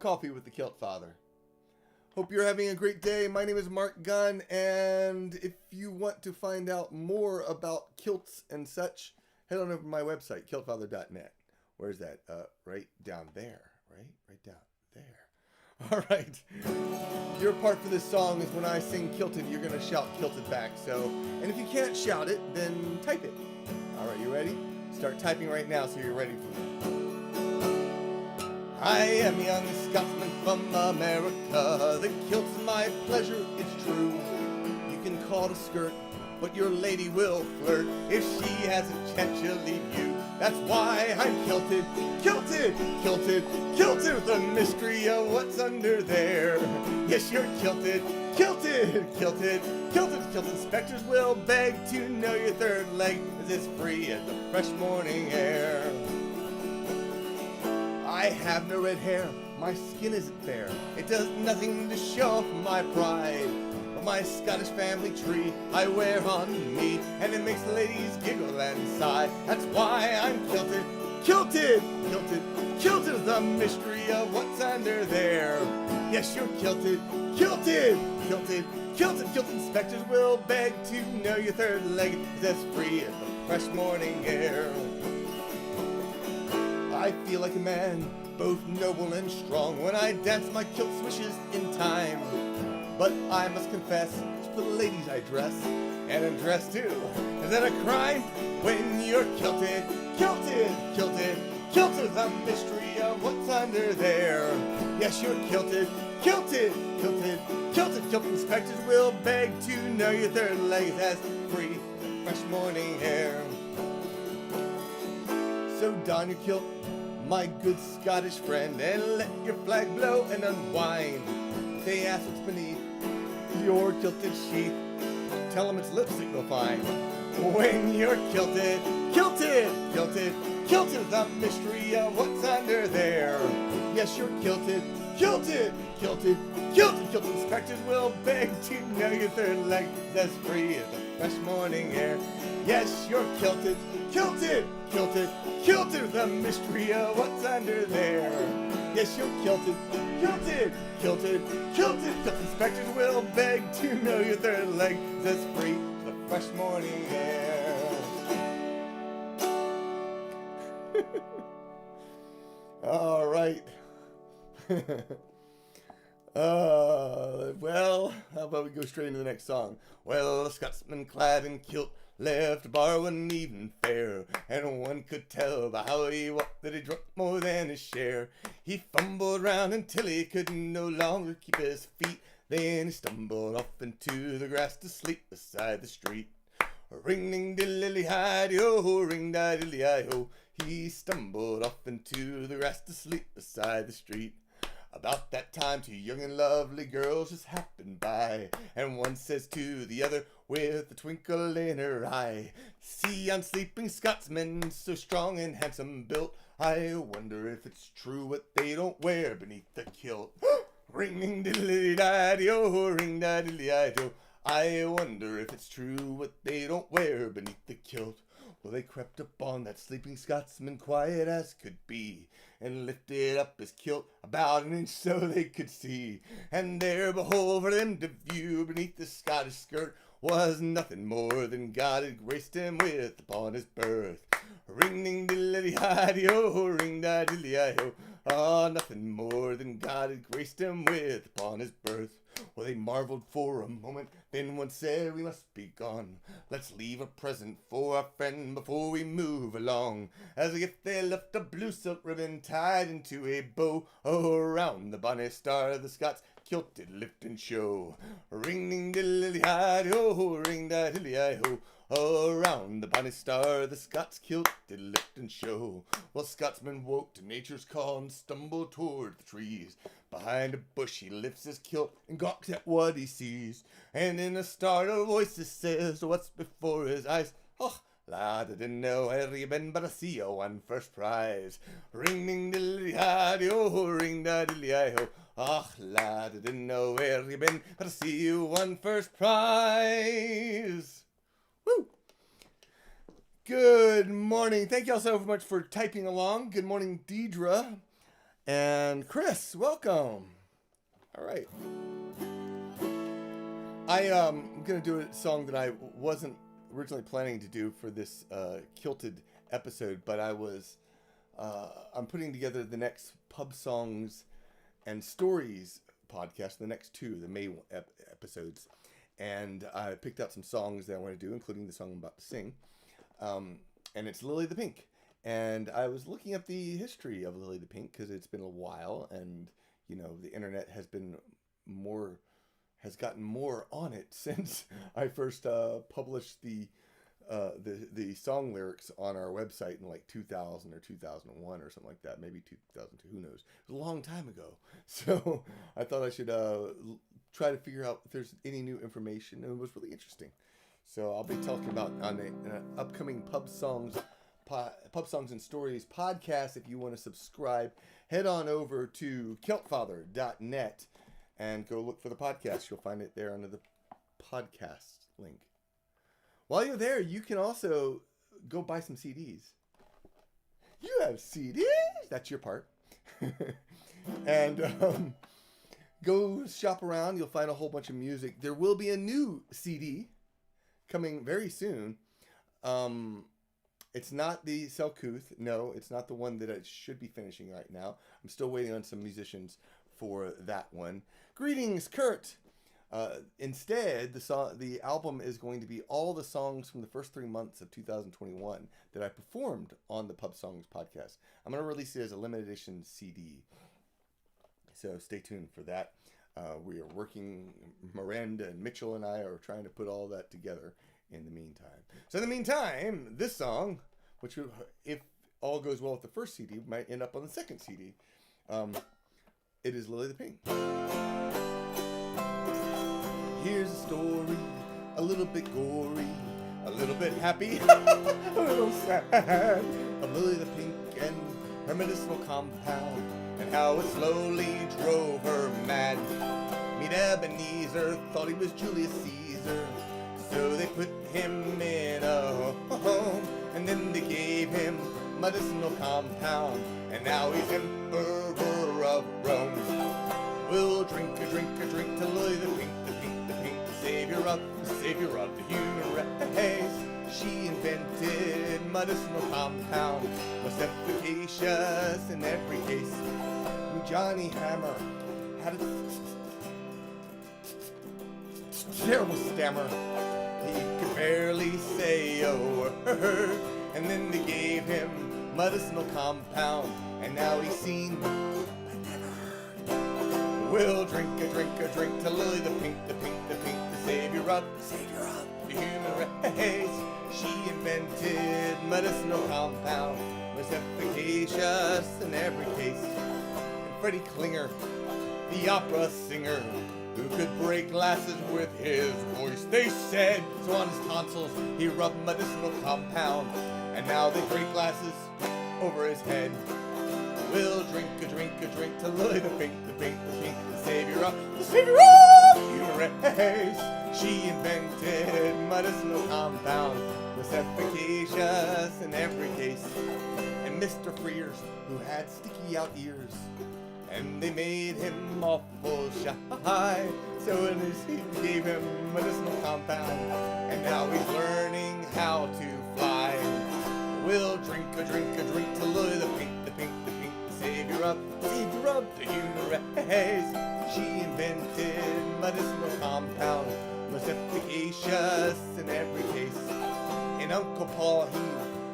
Coffee with the Kilt Father. Hope you're having a great day. My name is Marc Gunn, and if you want to find out more about kilts and such, head on over to my website, celtfather.net. Where's that? Right down there. Right down there. All right. Your part for this song is when I sing kilted, you're going to shout kilted back. So, and if you can't shout it, then type it. All right, you ready? Start typing right now so you're ready for me. I am a young Scotsman from America. The kilt's my pleasure, it's true. You can call it a skirt, but your lady will flirt. If she has a chance, she'll leave you. That's why I'm kilted, kilted, kilted, kilted with the mystery of what's under there. Yes, you're kilted, kilted, kilted, kilted. Kilted inspectors will beg to know your third leg is as free as the fresh morning air. I have no red hair, my skin isn't fair. It does nothing to show off my pride. But my Scottish family tree I wear on me, and it makes the ladies giggle and sigh. That's why I'm kilted, kilted, kilted, kilted with the mystery of what's under there. Yes, you're kilted, kilted, kilted, kilted. Kilted inspectors will beg to know your third leg is as free as the fresh morning air. I feel like a man, both noble and strong, when I dance my kilt swishes in time. But I must confess, it's for the ladies I dress, and undress too. Is that a crime? When you're kilted, kilted, kilted, kilted, the mystery of what's under there. Yes, you're kilted, kilted, kilted, kilted. Kilted inspectors will beg to know your third leg is as free as the fresh morning air. So don your kilt, my good Scottish friend, and let your flag blow and unwind. If they ask what's beneath your kilted sheath, tell them it's lipstick they'll find. When you're kilted, kilted, kilted, kilted, the mystery of what's under there. Yes, you're kilted, kilted, kilted, kilted. Kilted inspectors will beg to know your third leg is as free as the fresh morning air. Yes, you're kilted, kilted, kilted, kilted, the mystery of what's under there. Yes, you're kilted, kilted, kilted, kilted. Kilted inspectors will beg to know your third leg is as free as the fresh morning air. All right. Well, how about we go straight into the next song? Well, a Scotsman clad in kilt left a bar one evening fair, and one could tell by how he walked that he drunk more than his share. He fumbled round until he could no longer keep his feet. Then he stumbled off into the grass to sleep beside the street. Ring-ding-dilly-hi-di-oh, ring-di-dilly-hi-ho. He stumbled off into the grass to sleep beside the street. About that time, two young and lovely girls just happened by, and one says to the other with a twinkle in her eye, "See yon sleeping Scotsman, so strong and handsome built, I wonder if it's true what they don't wear beneath the kilt." Ring-ding-diddly-di-di-oh, ring-di-diddly-di-do. I wonder if it's true what they don't wear beneath the kilt. Well, they crept upon that sleeping Scotsman quiet as could be, and lifted up his kilt about an inch so they could see. And there, behold, for them to view beneath the Scottish skirt was nothing more than God had graced him with upon his birth. Ring-ding-diddly-hi-di-oh, ring-di-diddly-hi-ho. Ah, nothing more than God had graced him with upon his birth. Well, they marveled for a moment, then one said, "We must be gone. Let's leave a present for our friend before we move along." As if they left a blue silk ribbon tied into a bow around the bonny star of the Scots kilted lift and show. Ring-ding-diddly-hi-di-oh, ring-di-diddly-hi-ho. Around the bonny star the Scots kilted lift and show. Well, Scotsman woke to nature's call and stumbled toward the trees. Behind a bush he lifts his kilt and gawks at what he sees, and in a startled voice he says what's before his eyes, "Oh, lad, I didn't know where you been, but I see you won first prize." Ring-ding-diddly-hi-di-oh, ring-di-diddly-hi-ho. "Ah, lad, I didn't know where you been, but I see you won first prize." Woo! Good morning. Thank you all so much for typing along. Good morning, Deidre. And Chris, welcome. All right. I'm going to do a song that I wasn't originally planning to do for this Kilted episode, but I'm putting together the next Pub Songs and Stories podcast, the next two, the May episodes. And I picked out some songs that I want to do, including the song I'm about to sing. And it's Lily the Pink. And I was looking up the history of Lily the Pink because it's been a while, and the internet has gotten more on it since I first published the song lyrics on our website in like 2000 or 2001 or something like that, maybe 2002, who knows. It was a long time ago. So I thought I should try to figure out if there's any new information, and it was really interesting. So I'll be talking about on an upcoming Pub Songs and Stories podcast. If you want to subscribe, head on over to celtfather.net and go look for the podcast. You'll find it there under the podcast link. While you're there, you can also go buy some CDs. You have CDs? That's your part. And go shop around. You'll find a whole bunch of music. There will be a new CD coming very soon. It's not the celtfather. No, it's not the one that I should be finishing right now. I'm still waiting on some musicians for that one. Greetings, Kurt. Instead, the album is going to be all the songs from the first 3 months of 2021 that I performed on the Pub Songs podcast. I'm going to release it as a limited edition CD. So stay tuned for that. We are working, Miranda and Mitchell and I are trying to put all that together in the meantime. So in the meantime, this song, which if all goes well with the first CD, might end up on the second CD. It is Lily the Pink. Here's a story, a little bit gory, a little bit happy, a little sad, of Lily the Pink and her medicinal compound, and how it slowly drove her mad. Meet Ebenezer, thought he was Julius Caesar, so they put him in a home, and then they gave him medicinal compound, and now he's emperor of Rome. We'll drink a drink to Lily the Pink, savior of the human race. She invented medicinal compound, most efficacious in every case. Johnny Hammer had a terrible stammer. He could barely say a word, and then they gave him medicinal compound, and now he's seen but never heard. We'll drink a drink to Lily the Pink, savior of the human race. She invented medicinal compound, most efficacious in every case. And Freddie Klinger, the opera singer, who could break glasses with his voice, they said. So on his tonsils he rubbed medicinal compound, and now they break glasses over his head. We'll drink a drink to Lily the Pink, the savior of the human race. She invented medicinal compound, was efficacious in every case. And Mr. Frears, who had sticky out ears, and they made him awful shy, so he gave him medicinal compound, and now he's learning how to fly. We'll drink a drink to Lily the Pink, savior of the human race. She invented medicinal compound, most efficacious in every case. And Uncle Paul, he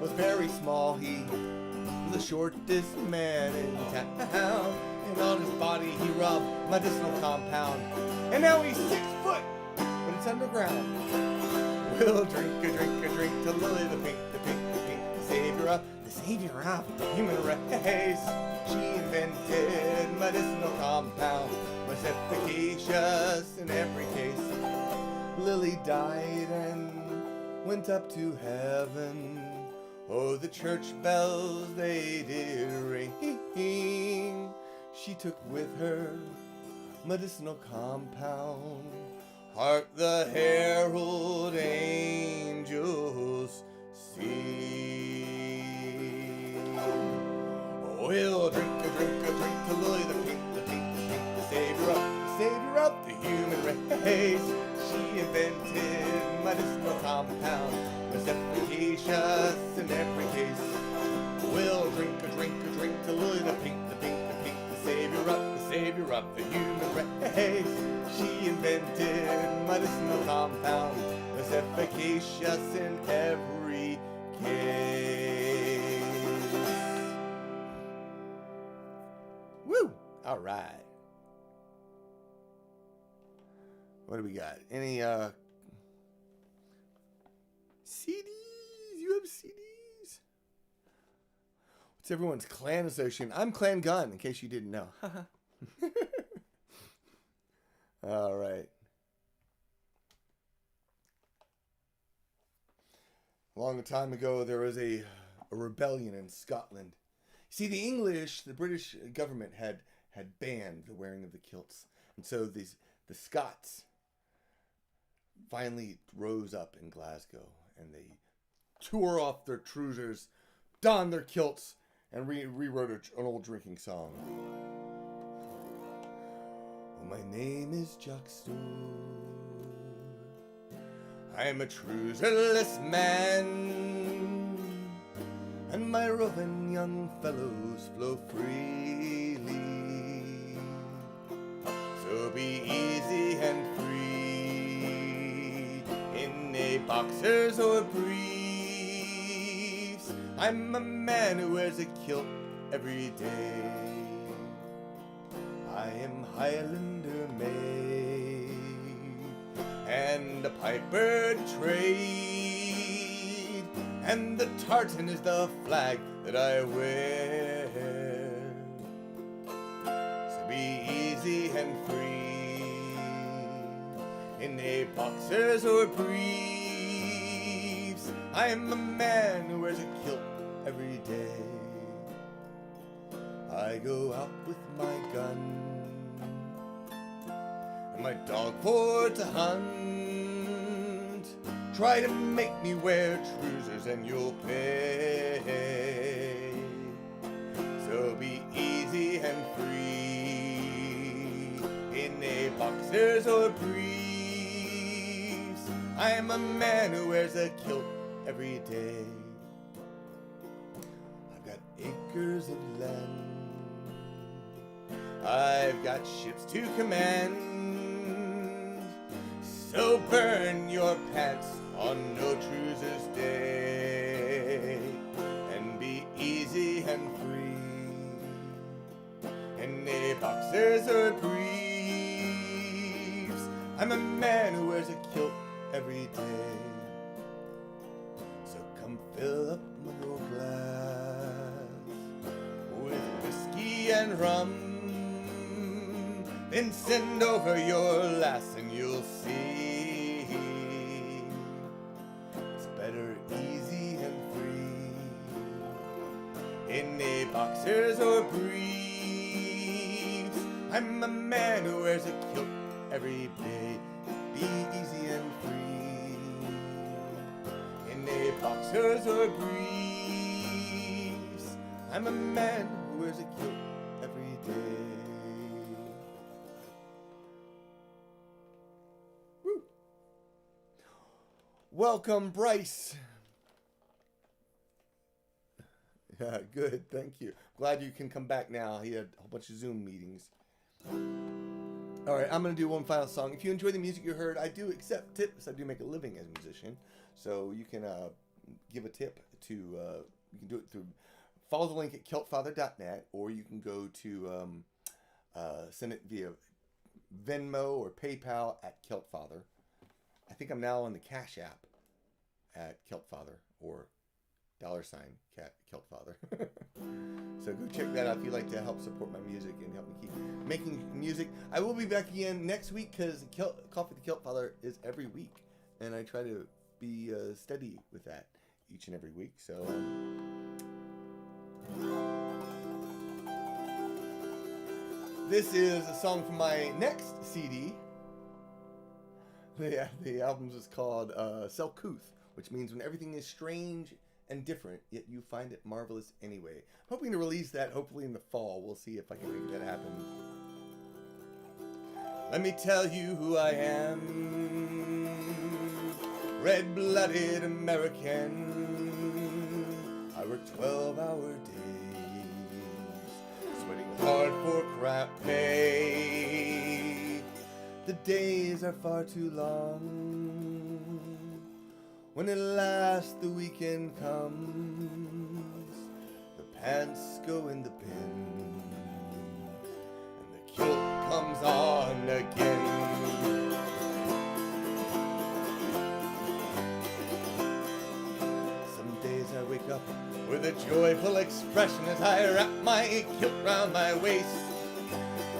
was very small. He was the shortest man in town, and on his body he rubbed medicinal compound, and now he's 6 foot, but it's underground. We'll drink a drink to Lily the Pink, savior of the human race. She invented medicinal compound, most efficacious in every case. Lily died and went up to heaven. Oh, the church bells they did ring. She took with her medicinal compound. Hark the herald angels sing. We'll drink a to Lily the pink, the savior of the human race. She invented medicinal compound, was efficacious in every case. We'll drink a to Lily the pink, the savior of the human race. She invented medicinal compound, was efficacious in every case. Woo! All right. What do we got? Any CDs? You have CDs? What's everyone's clan association? I'm Clan Gunn, in case you didn't know. All right. Long time ago, there was a rebellion in Scotland. See, the British government had banned the wearing of the kilts, and so the Scots finally rose up in Glasgow, and they tore off their trousers, donned their kilts, and rewrote an old drinking song. Oh, my name is Jock Stewart. I am a trouserless man, and my roving young fellows flow freely. So be easy and free in a boxers or briefs. I'm a man who wears a kilt every day. I am Highlander made, and a piper trade, and the tartan is the flag that I wear. So be easy and free in a boxers or briefs. I am a man who wears a kilt every day. I go out with my gun and my dog for to hunt. Try to make me wear trousers and you'll pay. So be easy and free in a boxers or briefs. I am a man who wears a kilt every day. I've got acres of land, I've got ships to command. So burn your pants on no trousers day, and be easy and free in a boxers or briefs. I'm a man who wears a kilt every day. So come fill up your glass with whiskey and rum, then send over your lass and you'll see it's better easy and free in a boxers or briefs. I'm a man who wears a kilt every day. Be easy and free in a boxers or briefs. I'm a man who wears a kilt every day. Welcome, Bryce. Yeah, good. Thank you. Glad you can come back now. He had a whole bunch of Zoom meetings. All right, I'm going to do one final song. If you enjoy the music you heard, I do accept tips. I do make a living as a musician. So you can give a tip to, you can do it through, follow the link at celtfather.net, or you can go to, send it via Venmo or PayPal at celtfather. I think I'm now on the Cash App at celtfather, or $CeltFather. So go check that out if you'd like to help support my music and help me keep making music. I will be back again next week because Coffee with the Celtfather is every week, and I try to be steady with that each and every week. So this is a song from my next CD. The album is called Celtfather, which means when everything is strange and different, yet you find it marvelous anyway. Hoping to release that hopefully in the fall. We'll see if I can make that happen. Let me tell you who I am. Red-blooded American. I work 12-hour days, sweating hard for crap pay. The days are far too long. When at last the weekend comes, the pants go in the bin, and the kilt comes on again. Some days I wake up with a joyful expression as I wrap my kilt round my waist.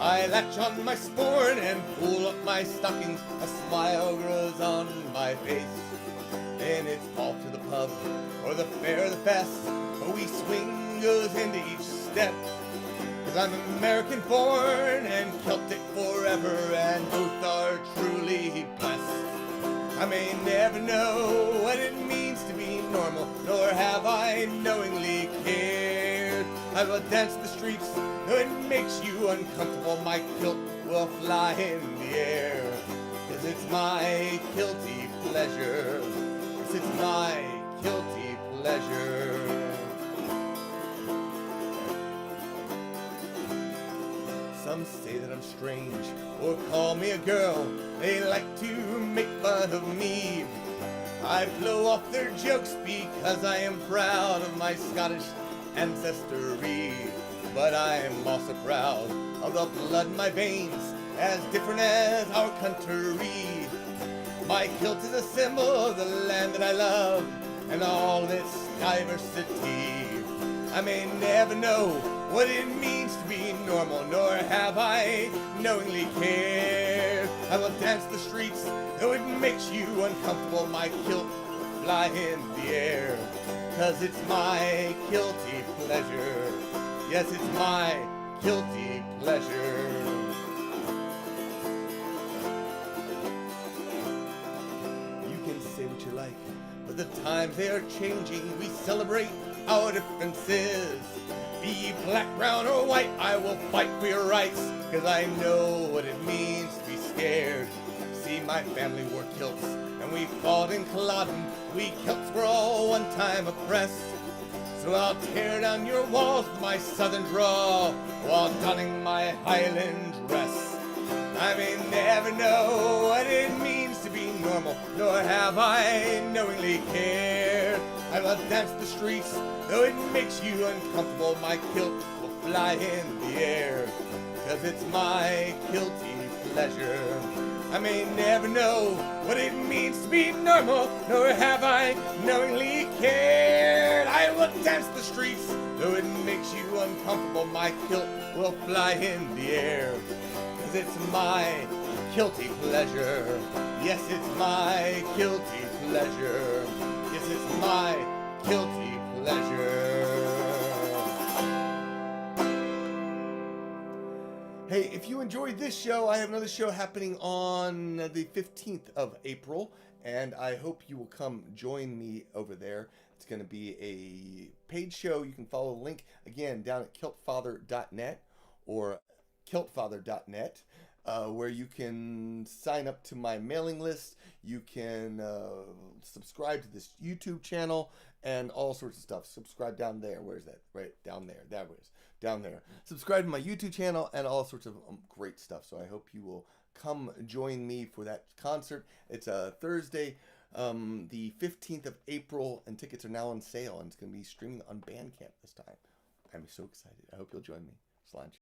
I latch on my sporn and pull up my stockings. A smile grows on my face. Then it's off to the pub or the fair or the fest. A wee swing goes into each step. 'Cause I'm American born and Celtic forever, and both are truly blessed. I may never know what it means to be normal, nor have I knowingly cared. I will dance the streets, though it makes you uncomfortable. My kilt will fly in the air, 'cause it's my kilty pleasure. Yes, it's my kilty pleasure. Some say that I'm strange, or call me a girl. They like to make fun of me. I blow off their jokes because I am proud of my Scottish ancestry. But I am also proud of the blood in my veins, as different as our country. My kilt is a symbol of the land that I love, and all its diversity. I may never know what it means to be normal, nor have I knowingly cared. I will dance the streets, though it makes you uncomfortable. My kilt will fly in the air, 'cause it's my kilty pleasure. Yes, it's my kilty pleasure. You can say what you like, but the times they are changing. We celebrate our differences. Be black, brown, or white, I will fight for your rights, 'cause I know what it means to be scared. See, my family wore kilts, and we fought in Culloden. We Celts were all one time oppressed. So I'll tear down your walls with my southern drawl, while donning my Highland dress. I may never know what it means to be normal, nor have I knowingly cared. I will dance the streets, though it makes you uncomfortable. My kilt will fly in the air, 'cause it's my kilty pleasure. I may never know what it means to be normal, nor have I knowingly cared. I will dance the streets, though it makes you uncomfortable. My kilt will fly in the air, 'cause it's my kilty pleasure. Yes, it's my kilty pleasure. Yes, it's my kilty pleasure. Hey, if you enjoyed this show, I have another show happening on the 15th of April, and I hope you will come join me over there. It's going to be a paid show. You can follow the link, again, down at celtfather.net or celtfather.net, where you can sign up to my mailing list. You can subscribe to this YouTube channel and all sorts of stuff. Subscribe down there. Where's that? Right down there. That was down there. Subscribe to my YouTube channel and all sorts of great stuff. So I hope you will come join me for that concert. It's a Thursday, the 15th of April, and tickets are now on sale, and it's going to be streaming on Bandcamp this time. I'm so excited. I hope you'll join me. Slange.